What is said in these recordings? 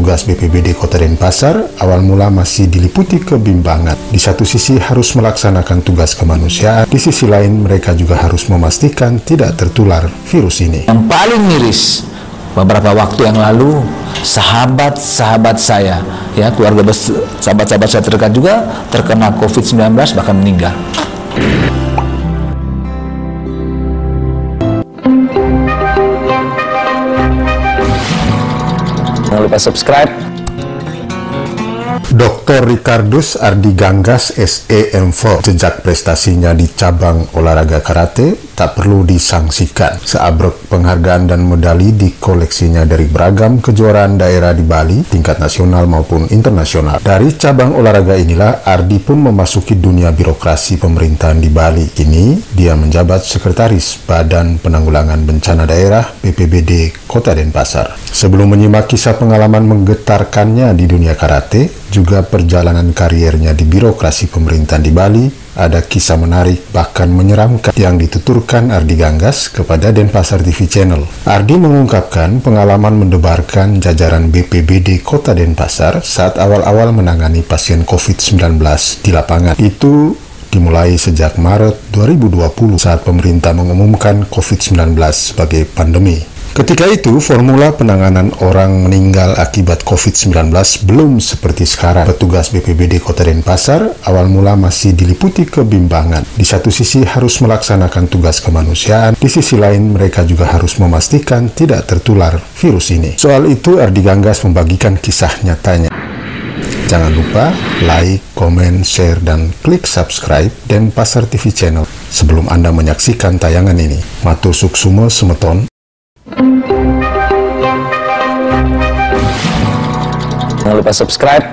Petugas BPBD Kota Denpasar awal mula masih diliputi kebimbangan. Di satu sisi harus melaksanakan tugas kemanusiaan, di sisi lain mereka juga harus memastikan tidak tertular virus ini. Yang paling miris, beberapa waktu yang lalu sahabat-sahabat saya, ya keluarga sahabat-sahabat saya terdekat juga terkena COVID-19 bahkan meninggal. Jangan lupa subscribe. Dr. Ricardus Ardi Ganggas SEM4, jejak prestasinya di cabang olahraga karate tak perlu disangsikan. Seabrek penghargaan dan medali dikoleksinya dari beragam kejuaraan daerah di Bali, tingkat nasional maupun internasional. Dari cabang olahraga inilah Ardi pun memasuki dunia birokrasi pemerintahan di Bali. Kini dia menjabat Sekretaris Badan Penanggulangan Bencana Daerah BPBD Kota Denpasar. Sebelum menyimak kisah pengalaman menggetarkannya di dunia karate, juga perjalanan kariernya di birokrasi pemerintahan di Bali, ada kisah menarik bahkan menyeramkan yang dituturkan Ardi Ganggas kepada Denpasar TV Channel. Ardi mengungkapkan pengalaman mendebarkan jajaran BPBD Kota Denpasar saat awal-awal menangani pasien COVID-19 di lapangan. Itu dimulai sejak Maret 2020 saat pemerintah mengumumkan COVID-19 sebagai pandemi. Ketika itu, formula penanganan orang meninggal akibat COVID-19 belum seperti sekarang. Petugas BPBD Kota Denpasar awal mula masih diliputi kebimbangan. Di satu sisi harus melaksanakan tugas kemanusiaan, di sisi lain mereka juga harus memastikan tidak tertular virus ini. Soal itu, Ardi Ganggas membagikan kisah nyatanya. Jangan lupa like, komen, share, dan klik subscribe Denpasar TV Channel sebelum Anda menyaksikan tayangan ini. Matur suksume semeton. Jangan lupa subscribe.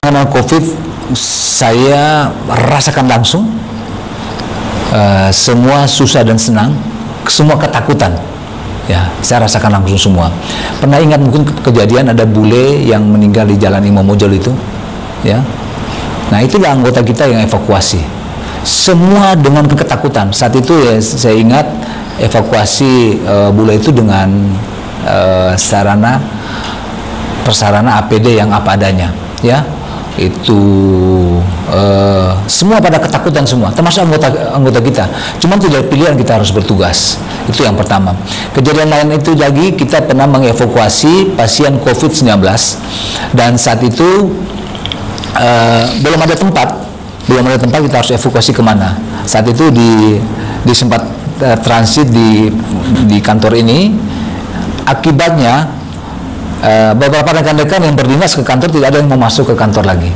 Karena COVID saya rasakan langsung, semua susah dan senang, semua ketakutan. Ya, saya rasakan langsung semua. Pernah ingat mungkin kejadian ada bule yang meninggal di Jalan Imam Mojol itu, ya. Nah, itulah anggota kita yang evakuasi. Semua dengan ketakutan. Saat itu ya saya ingat evakuasi bule itu dengan prasarana APD yang apa adanya, ya. Itu semua pada ketakutan semua, termasuk anggota kita. Cuma tidak pilihan, kita harus bertugas. Itu yang pertama. Kejadian lain itu lagi, kita pernah mengevakuasi pasien COVID-19 dan saat itu belum ada tempat kita harus evakuasi kemana. Saat itu di sempat transit di kantor ini. Akibatnya beberapa rekan-rekan yang berdinas ke kantor tidak ada yang mau masuk ke kantor lagi.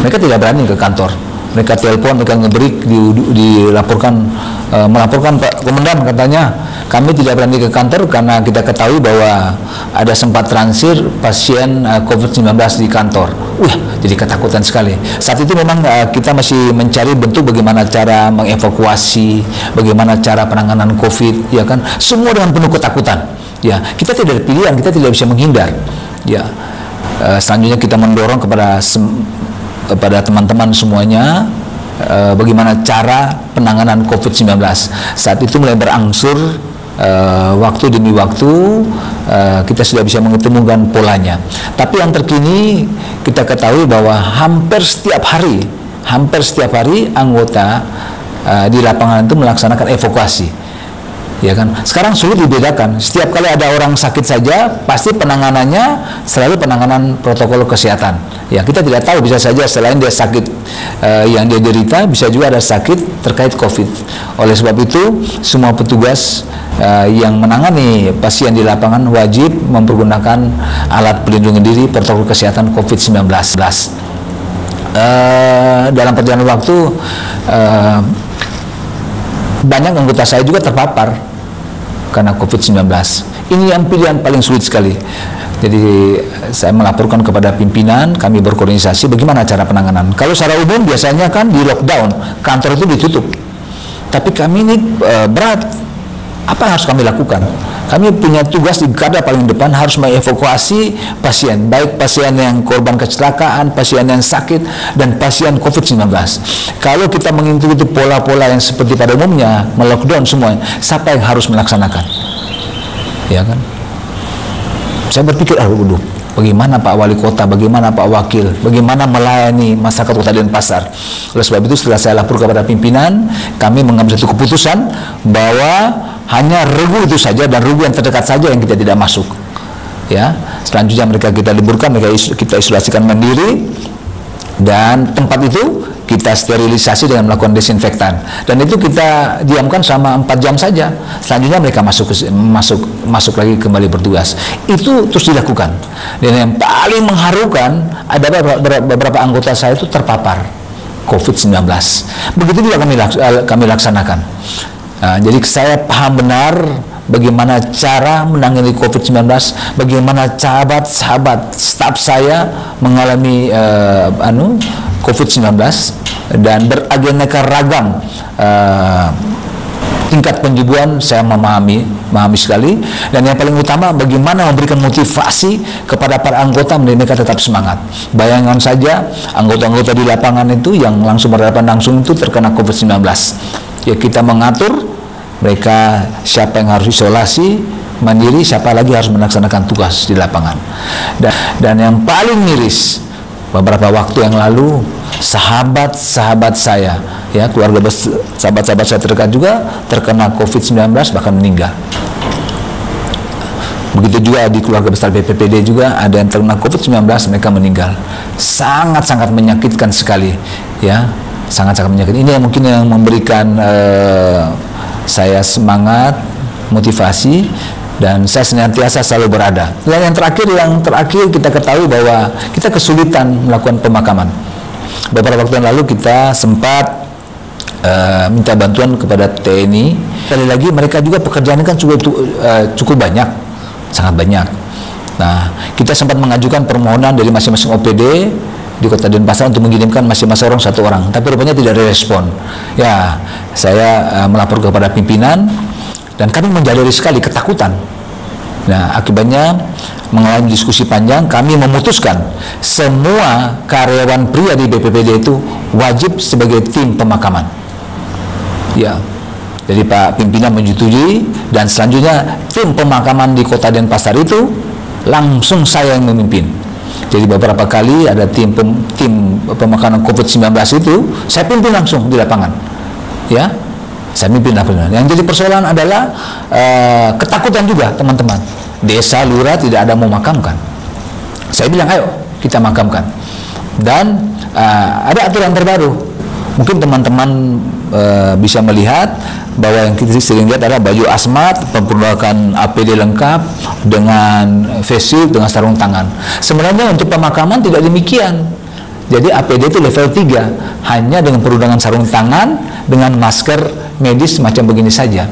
Mereka tidak berani ke kantor. Mereka telepon, mereka ngebreak, melaporkan Pak Komandan, katanya kami tidak berani ke kantor karena kita ketahui bahwa ada sempat transfer pasien COVID-19 di kantor. Jadi ketakutan sekali. Saat itu memang kita masih mencari bentuk bagaimana cara mengevakuasi, bagaimana cara penanganan COVID, ya kan? Semua dengan penuh ketakutan. Ya, kita tidak ada pilihan, kita tidak bisa menghindar. Ya, selanjutnya kita mendorong kepada teman-teman semuanya bagaimana cara penanganan COVID-19. Saat itu mulai berangsur waktu demi waktu kita sudah bisa mengetemukan polanya. Tapi yang terkini kita ketahui bahwa hampir setiap hari anggota di lapangan itu melaksanakan evakuasi. Ya kan, sekarang sulit dibedakan. Setiap kali ada orang sakit saja, pasti penanganannya selalu penanganan protokol kesehatan. Ya, kita tidak tahu, bisa saja selain dia sakit yang dia derita, bisa juga ada sakit terkait COVID. Oleh sebab itu, semua petugas yang menangani pasien di lapangan wajib mempergunakan alat pelindung diri protokol kesehatan COVID-19. Dalam perjalanan waktu, banyak anggota saya juga terpapar karena COVID-19. Ini yang pilihan paling sulit sekali. Jadi saya melaporkan kepada pimpinan, kami berkoordinasi bagaimana cara penanganan. Kalau secara umum biasanya kan di lockdown, kantor itu ditutup. Tapi kami ini berat. Apa yang harus kami lakukan? Kami punya tugas di garda paling depan, harus mengevakuasi pasien, baik pasien yang korban kecelakaan, pasien yang sakit, dan pasien COVID-19. Kalau kita mengikuti pola-pola yang seperti pada umumnya, melockdown semua, siapa yang harus melaksanakan? Ya kan? Saya berpikir, waduh, bagaimana Pak Wali Kota, bagaimana Pak Wakil, bagaimana melayani masyarakat Kota Denpasar. Oleh sebab itu setelah saya lapor kepada pimpinan, kami mengambil satu keputusan bahwa hanya regu itu saja dan regu yang terdekat saja yang kita tidak masuk. Ya, selanjutnya mereka kita liburkan, kita isolasikan mandiri, dan tempat itu kita sterilisasi dengan melakukan desinfektan, dan itu kita diamkan selama 4 jam saja. Selanjutnya mereka masuk lagi kembali bertugas. Itu terus dilakukan. Dan yang paling mengharukan, ada beberapa anggota saya itu terpapar COVID-19. Begitu juga kami laksanakan. Jadi saya paham benar bagaimana cara menangani COVID-19, bagaimana sahabat-sahabat staf saya mengalami COVID-19, dan beragendakan ragam tingkat penyembuhan. Saya memahami sekali, dan yang paling utama bagaimana memberikan motivasi kepada para anggota mereka tetap semangat. Bayangkan saja anggota-anggota di lapangan itu yang langsung berhadapan langsung itu terkena COVID-19. Ya, kita mengatur mereka siapa yang harus isolasi mandiri, siapa lagi harus melaksanakan tugas di lapangan. Dan yang paling miris, beberapa waktu yang lalu sahabat-sahabat saya, ya, sahabat-sahabat saya terdekat juga terkena COVID-19 bahkan meninggal. Begitu juga di keluarga besar BPPD juga ada yang terkena COVID-19, mereka meninggal. Sangat-sangat menyakitkan sekali, ya, sangat-sangat menyakitkan. Ini yang mungkin yang memberikan saya semangat, motivasi, dan saya senantiasa selalu berada. Dan yang terakhir kita ketahui bahwa kita kesulitan melakukan pemakaman. Beberapa waktu yang lalu kita sempat minta bantuan kepada TNI. Sekali lagi mereka juga pekerjaan kan cukup banyak, sangat banyak. Nah, kita sempat mengajukan permohonan dari masing-masing OPD di Kota Denpasar untuk mengirimkan masing-masing orang 1 orang, tapi rupanya tidak ada respon. Ya, saya melapor kepada pimpinan, dan kami menjadi sekali ketakutan. Nah, akibatnya mengalami diskusi panjang, kami memutuskan semua karyawan pria di BPPD itu wajib sebagai tim pemakaman. Ya, jadi Pak pimpinan menyetujui, dan selanjutnya tim pemakaman di Kota Denpasar itu langsung saya yang memimpin. Jadi beberapa kali ada tim pemakaman COVID-19 itu saya pimpin langsung di lapangan. Ya, saya pimpin lapangan. Yang jadi persoalan adalah ketakutan juga teman-teman. Desa lurah tidak ada mau makamkan. Saya bilang ayo kita makamkan. Dan ada aturan terbaru. Mungkin teman-teman bisa melihat bahwa yang kita sering lihat adalah baju asmat, pemperluan APD lengkap dengan face shield, dengan sarung tangan. Sebenarnya untuk pemakaman tidak demikian. Jadi APD itu level 3, hanya dengan perundangan sarung tangan dengan masker medis macam begini saja.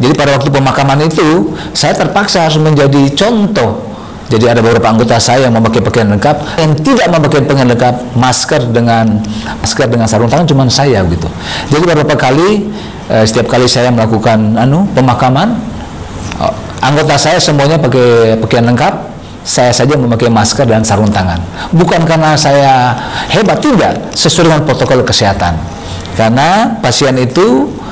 Jadi pada waktu pemakaman itu saya terpaksa harus menjadi contoh. Jadi ada beberapa anggota saya yang memakai pakaian lengkap, yang tidak memakai pakaian lengkap, masker dengan sarung tangan cuma saya gitu. Jadi beberapa kali setiap kali saya melakukan pemakaman, anggota saya semuanya pakai pakaian lengkap, saya saja memakai masker dan sarung tangan. Bukan karena saya hebat, tidak, sesuai dengan protokol kesehatan. Karena pasien itu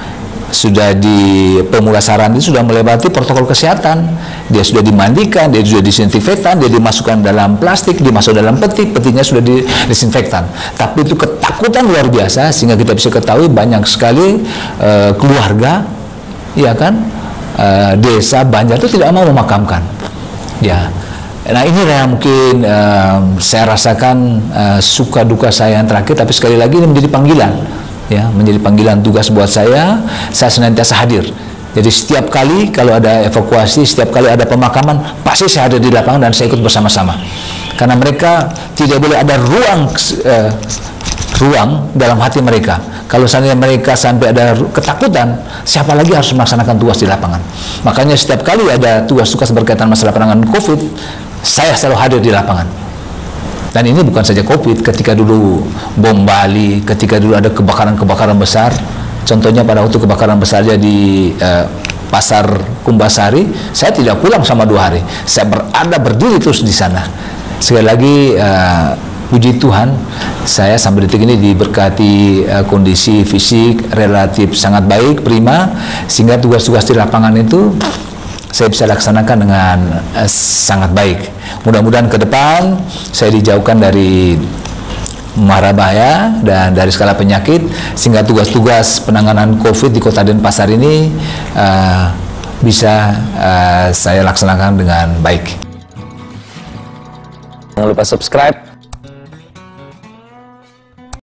sudah di pemulasaran itu sudah melewati protokol kesehatan. Dia sudah dimandikan, dia sudah disinfektan, dia dimasukkan dalam plastik, dimasukkan dalam peti, petinya sudah disinfektan. Tapi itu ketakutan luar biasa, sehingga kita bisa ketahui banyak sekali keluarga, ya kan, desa Banjar itu tidak mau memakamkan. Ya, nah inilah mungkin saya rasakan suka duka saya yang terakhir. Tapi sekali lagi ini menjadi panggilan. Ya, menjadi panggilan tugas buat saya senantiasa hadir. Jadi setiap kali kalau ada evakuasi, setiap kali ada pemakaman, pasti saya hadir di lapangan dan saya ikut bersama-sama. Karena mereka tidak boleh ada ruang dalam hati mereka. Kalau seandainya mereka sampai ada ketakutan, siapa lagi harus melaksanakan tugas di lapangan? Makanya setiap kali ada tugas-tugas berkaitan masalah penanganan COVID, saya selalu hadir di lapangan. Dan ini bukan saja COVID, ketika dulu bom Bali, ketika dulu ada kebakaran-kebakaran besar, contohnya pada waktu kebakaran besarnya di Pasar Kumbasari, saya tidak pulang sama 2 hari, saya berdiri terus di sana. Sekali lagi, puji Tuhan, saya sampai detik ini diberkati kondisi fisik relatif sangat baik, prima, sehingga tugas-tugas di lapangan itu saya bisa laksanakan dengan sangat baik. Mudah-mudahan ke depan saya dijauhkan dari mara bahaya dan dari segala penyakit, sehingga tugas-tugas penanganan COVID di Kota Denpasar ini bisa saya laksanakan dengan baik. Jangan lupa subscribe